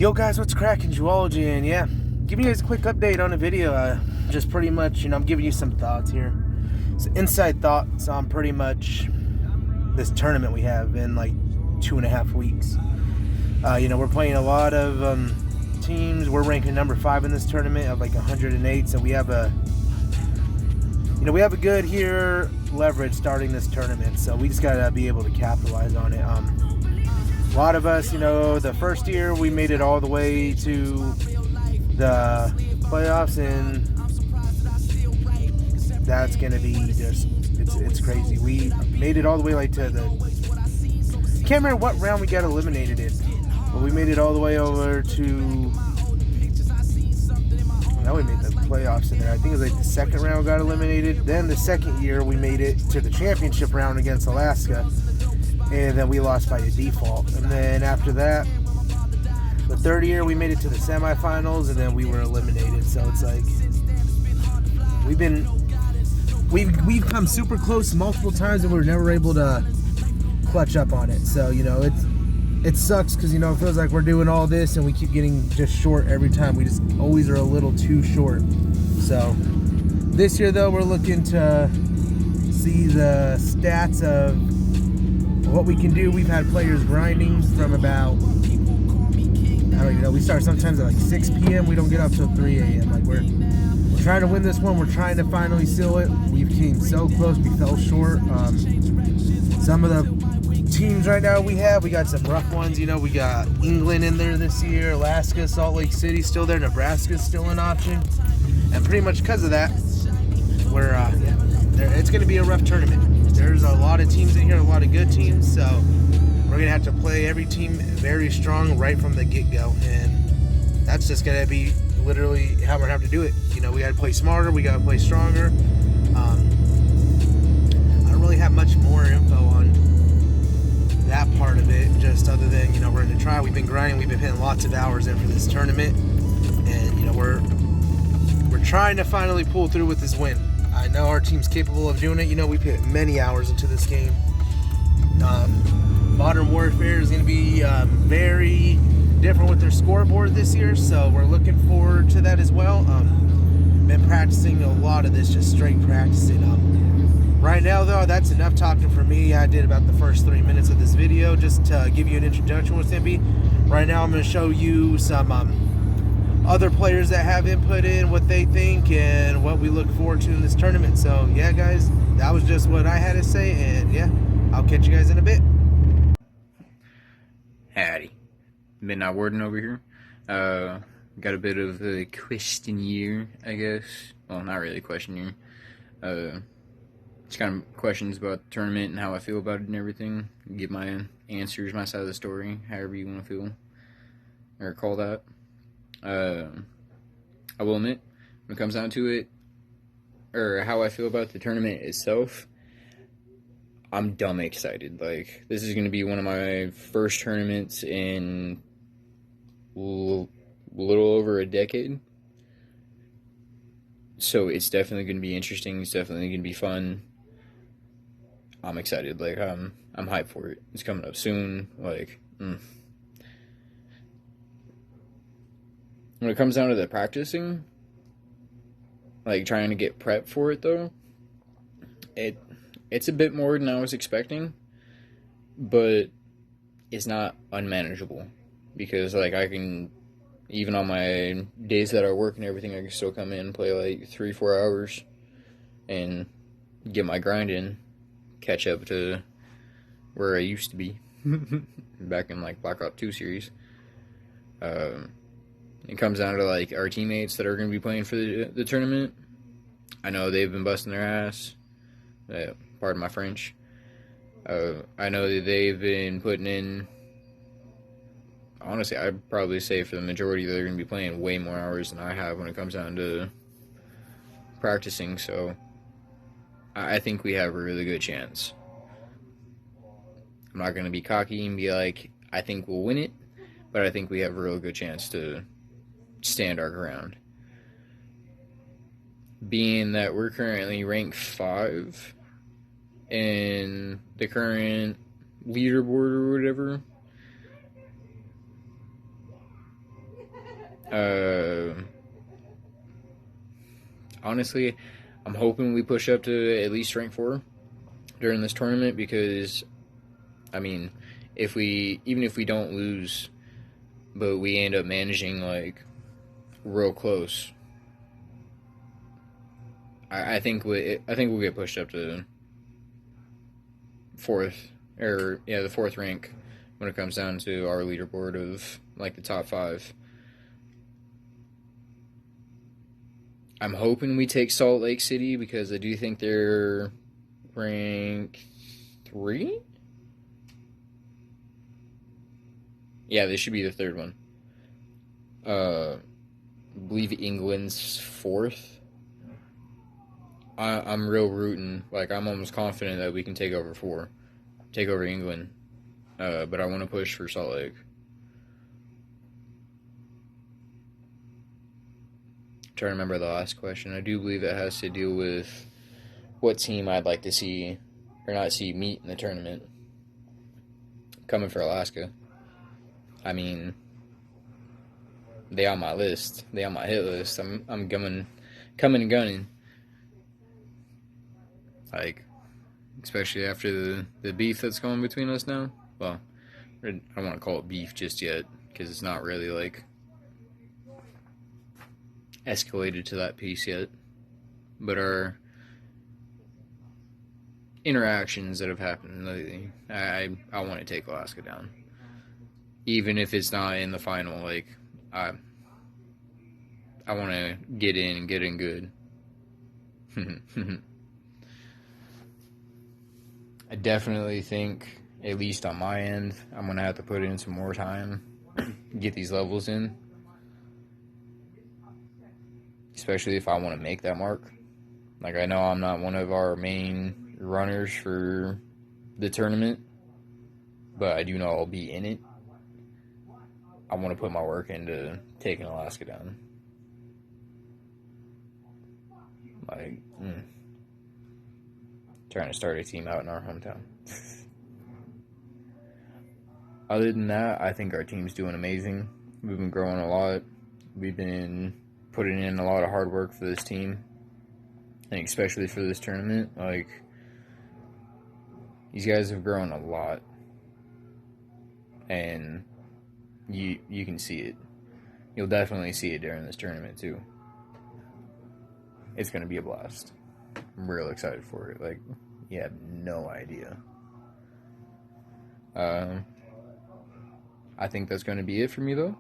Yo guys, what's cracking? Zoology, and yeah, giving you guys a quick update on a video. Just pretty much, I'm giving you some thoughts here. So inside thoughts on pretty much this tournament we have in like 2.5 weeks. We're playing a lot of teams. We're ranking number 5 in this tournament of like 108. So we have a good here leverage starting this tournament. So we just gotta be able to capitalize on it. A lot of us, the first year we made it all the way to the playoffs, and that's gonna be just it's crazy. We made it all the way like to the can't remember what round we got eliminated in, but we made it all the way over to now we made the playoffs in there. I think it was like the second round got eliminated. Then the second year we made it to the championship round against Alaska. And then we lost by a default. And then after that, the third year we made it to the semifinals, and then we were eliminated. So it's like we've come super close multiple times, and we were never able to clutch up on it. So it sucks because it feels like we're doing all this and we keep getting just short every time. We just always are a little too short. So this year though, we're looking to see the stats of what we can do. We've had players grinding from about, I don't even know, we start sometimes at like 6 p.m. We don't get up till 3 a.m. Like we're trying to win this one. We're trying to finally seal it. We've came so close. We fell short. Some of the teams right now we got some rough ones. We got England in there this year, Alaska, Salt Lake City still there, Nebraska's still an option. And pretty much because of that, it's going to be a rough tournament. There's a lot of teams in here, a lot of good teams, so we're going to have to play every team very strong right from the get-go, and that's just going to be literally how we're going to have to do it. We got to play smarter, we got to play stronger. I don't really have much more info on that part of it, just other than, we're going to try. We've been grinding, we've been putting lots of hours in for this tournament, and, we're trying to finally pull through with this win. I know our team's capable of doing it. We put many hours into this game. Modern Warfare is going to be very different with their scoreboard this year, so we're looking forward to that as well. Been practicing a lot of this, just straight practicing. Right now, though, that's enough talking for me. I did about the first 3 minutes of this video just to give you an introduction what's going to be. Right now, I'm going to show you some other players that have input in what they think and what we look forward to in this tournament. So yeah guys, that was just what I had to say, and yeah, I'll catch you guys in a bit. Howdy, Midnight Warden over here. Got a bit of a question here, I guess. Well, not really a question here. It's kind of questions about the tournament and how I feel about it and everything. Give my answers, my side of the story, however you want to feel or call that. I will admit, when it comes down to it, or how I feel about the tournament itself, I'm dumb excited. Like, this is going to be one of my first tournaments in a little over a decade. So it's definitely going to be interesting. It's definitely going to be fun. I'm excited. Like, I'm hyped for it. It's coming up soon. Like, When it comes down to the practicing, like trying to get prep for it though, it's a bit more than I was expecting, but it's not unmanageable because like I can, even on my days that I work and everything, I can still come in and play like 3-4 hours and get my grind in, catch up to where I used to be back in like Black Ops 2 series. It comes down to like our teammates that are going to be playing for the tournament. I know they've been busting their ass. Pardon my French. I know that they've been putting in, honestly, I'd probably say for the majority they're going to be playing way more hours than I have when it comes down to practicing. So I think we have a really good chance. I'm not going to be cocky and be like, I think we'll win it, but I think we have a real good chance to stand our ground. Being that we're currently ranked 5 in the current leaderboard or whatever, Honestly, I'm hoping we push up to at least rank 4 during this tournament because, I mean, even if we don't lose, but we end up managing like real close, I think we'll get pushed up to the fourth rank when it comes down to our leaderboard of like the top 5. I'm hoping we take Salt Lake City because I do think they're rank 3. Yeah, they should be the 3rd one. I believe England's 4th. I'm real rooting. Like, I'm almost confident that we can take over England. But I want to push for Salt Lake. I'm trying to remember the last question. I do believe it has to do with what team I'd like to see or not see meet in the tournament. Coming for Alaska. I mean, they on my list. They on my hit list. I'm coming and gunning. Like, especially after the beef that's going between us now. Well, I don't want to call it beef just yet because it's not really like escalated to that piece yet. But our interactions that have happened lately, I want to take Alaska down. Even if it's not in the final, like, I want to get in and get in good. I definitely think, at least on my end, I'm going to have to put in some more time, get these levels in. Especially if I want to make that mark. Like, I know I'm not one of our main runners for the tournament, but I do know I'll be in it. I want to put my work into taking Alaska down. Like, trying to start a team out in our hometown. Other than that, I think our team's doing amazing. We've been growing a lot. We've been putting in a lot of hard work for this team, and especially for this tournament. Like, these guys have grown a lot, and you can see it. You'll definitely see it during this tournament too. It's going to be a blast. I'm real excited for it. Like, you have no idea. I think that's going to be it for me, though.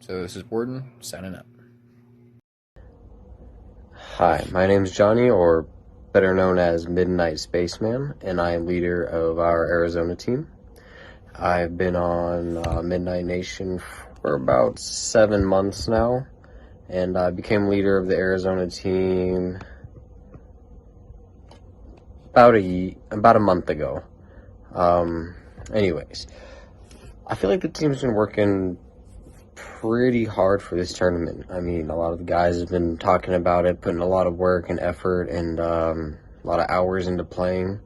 So this is Borden, signing up. Hi, my name is Johnny, or better known as Midnight Spaceman, and I am leader of our Arizona team. I've been on Midnight Nation for about 7 months now, and I became leader of the Arizona team about a month ago. Anyways, I feel like the team's been working pretty hard for this tournament. I mean, a lot of the guys have been talking about it, putting a lot of work and effort and a lot of hours into playing.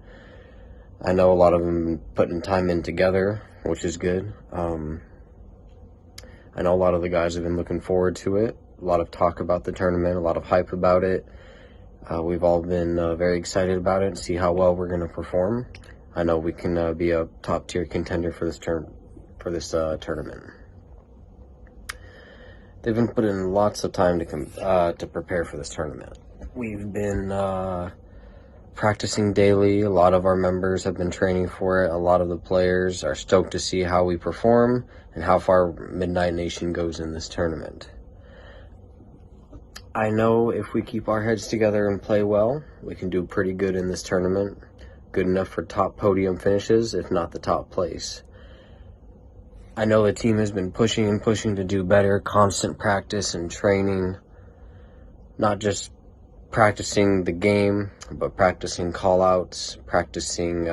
I know a lot of them putting time in together, which is good. I know a lot of the guys have been looking forward to it. A lot of talk about the tournament, a lot of hype about it. We've all been very excited about it and see how well we're going to perform. I know we can be a top-tier contender for this tournament. They've been putting lots of time to prepare for this tournament. We've been practicing daily. A lot of our members have been training for it. A lot of the players are stoked to see how we perform and how far Midnight Nation goes in this tournament. I know if we keep our heads together and play well, we can do pretty good in this tournament. Good enough for top podium finishes, if not the top place. I know the team has been pushing and pushing to do better, constant practice and training, not just practicing the game, but practicing call-outs, practicing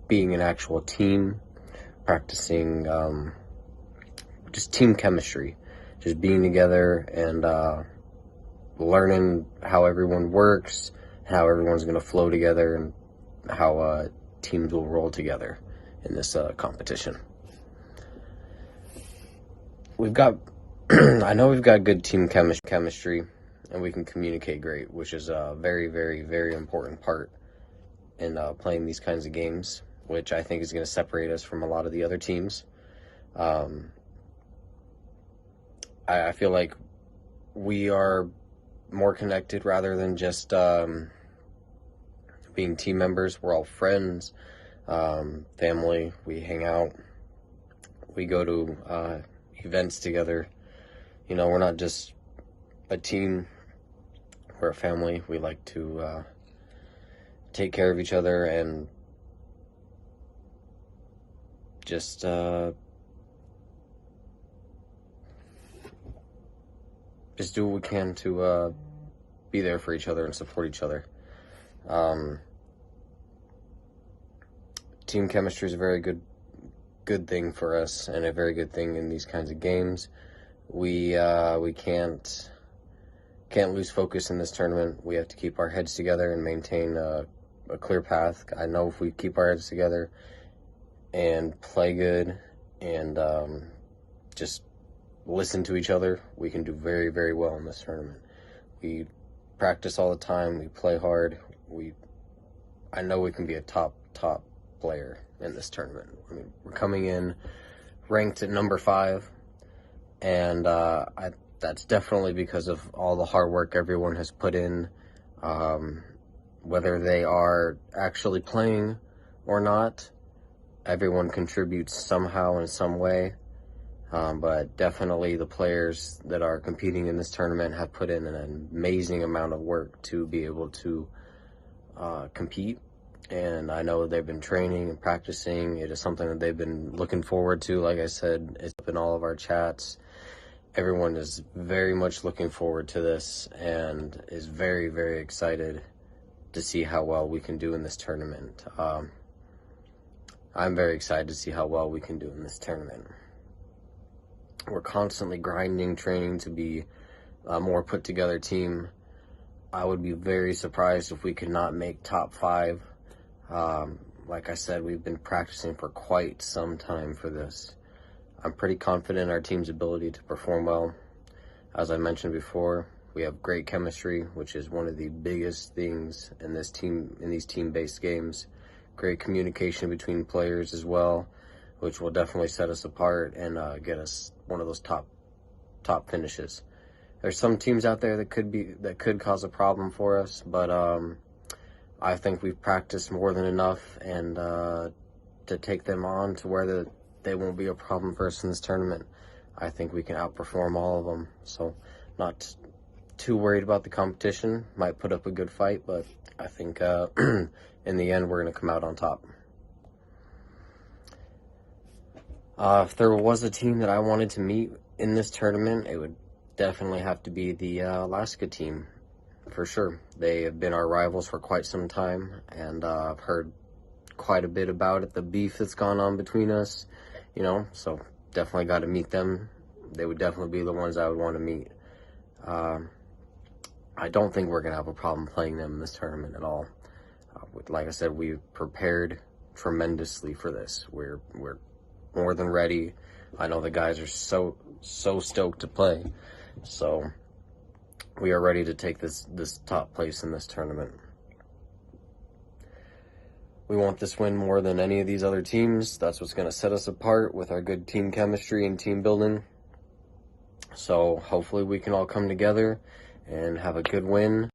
being an actual team, practicing just team chemistry, just being together and learning how everyone works, how everyone's going to flow together, and how teams will roll together in this competition. We've got I know we've got good team chemistry, and we can communicate great, which is a very, very, very important part in playing these kinds of games, which I think is going to separate us from a lot of the other teams. I feel like we are more connected rather than just being team members. We're all friends, family. We hang out. We go to events together. You know, we're not just a team. We're a family. We like to take care of each other and just do what we can to be there for each other and support each other. Team chemistry is a very good thing for us, and a very good thing in these kinds of games. We can't lose focus in this tournament. We have to keep our heads together and maintain a clear path. I know if we keep our heads together and play good and just listen to each other, we can do very, very well in this tournament. We practice all the time. We play hard. I know we can be a top player in this tournament. I mean, we're coming in ranked at number 5, and that's definitely because of all the hard work everyone has put in, whether they are actually playing or not. Everyone contributes somehow in some way, but definitely the players that are competing in this tournament have put in an amazing amount of work to be able to compete. And I know they've been training and practicing. It is something that they've been looking forward to. Like I said, it's up in all of our chats. Everyone is very much looking forward to this and is very, very excited to see how well we can do in this tournament. I'm very excited to see how well we can do in this tournament. We're constantly grinding, training to be a more put together team. I would be very surprised if we could not make top 5. Like I said, we've been practicing for quite some time for this. I'm pretty confident in our team's ability to perform well. As I mentioned before, we have great chemistry, which is one of the biggest things in these team-based games. Great communication between players as well, which will definitely set us apart and get us one of those top finishes. There's some teams out there that could cause a problem for us, but I think we've practiced more than enough and to take them on to where they won't be a problem for us in this tournament. I think we can outperform all of them. So not too worried about the competition. Might put up a good fight, but I think in the end we're going to come out on top. If there was a team that I wanted to meet in this tournament, it would definitely have to be the Alaska team. For sure. They have been our rivals for quite some time, and I've heard quite a bit about it, the beef that's gone on between us, you know, so definitely got to meet them. They would definitely be the ones I would want to meet. I don't think we're going to have a problem playing them in this tournament at all. Like I said, we've prepared tremendously for this. We're more than ready. I know the guys are so stoked to play, so we are ready to take this top place in this tournament. We want this win more than any of these other teams. That's what's going to set us apart with our good team chemistry and team building. So hopefully we can all come together and have a good win.